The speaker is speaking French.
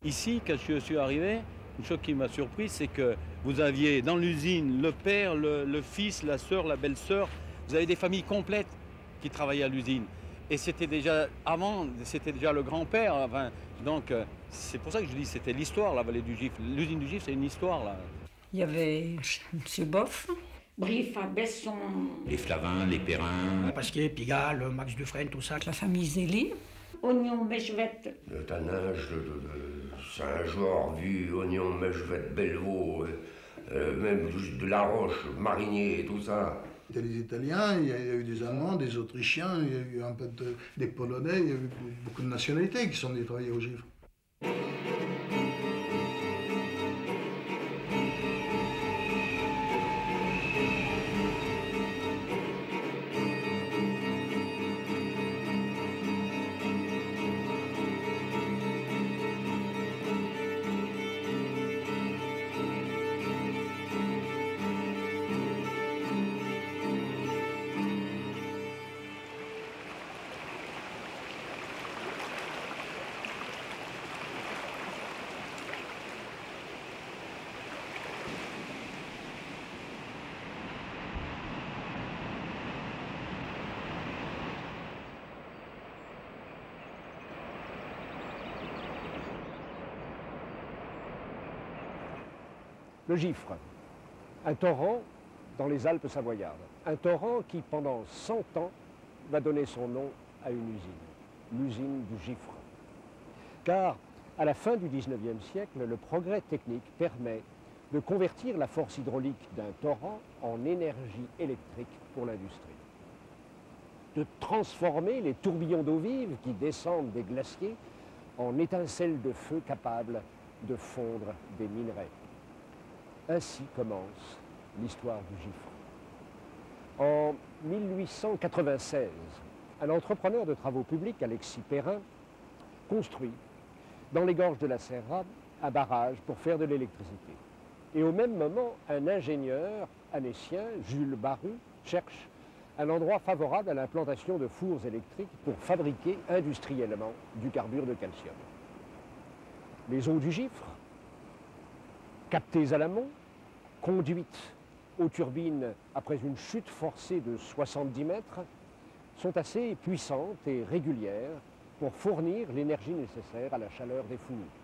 Ici, quand je suis arrivé, une chose qui m'a surpris, c'est que vous aviez dans l'usine le père, le fils, la sœur, la belle-sœur. Vous avez des familles complètes qui travaillaient à l'usine. Et c'était déjà, avant, c'était déjà le grand-père. Enfin, donc, c'est pour ça que je dis c'était l'histoire, la vallée du Gifle. L'usine du Gifle, c'est une histoire, là. Il y avait M. Boff, Brifa, Besson. Les Flavins, les Perrins. Pasquier, Pigalle, Max Dufresne, tout ça. la famille Zélie. Oignon, Mechvet. Le tannage de Saint-Georges, vu Oignon, Mechvet, Bellevaux, même de La Roche, Marinier et tout ça. Il y a des Italiens, il y a eu des Allemands, des Autrichiens, il y a eu un peu des Polonais, il y a eu beaucoup de nationalités qui sont venues travailler au Gifle. Le Gifre, un torrent dans les Alpes savoyardes. Un torrent qui, pendant 100 ans, va donner son nom à une usine, l'usine du Gifre. Car, à la fin du XIXe siècle, le progrès technique permet de convertir la force hydraulique d'un torrent en énergie électrique pour l'industrie. De transformer les tourbillons d'eau vive qui descendent des glaciers en étincelles de feu capables de fondre des minerais. Ainsi commence l'histoire du Gifre. En 1896, un entrepreneur de travaux publics, Alexis Perrin, construit dans les gorges de la Serra un barrage pour faire de l'électricité. Et au même moment, un ingénieur annécien, Jules Barru, cherche un endroit favorable à l'implantation de fours électriques pour fabriquer industriellement du carbure de calcium. Les eaux du Gifre, captées à l'amont, conduites aux turbines après une chute forcée de 70 mètres, sont assez puissantes et régulières pour fournir l'énergie nécessaire à la chaleur des fours.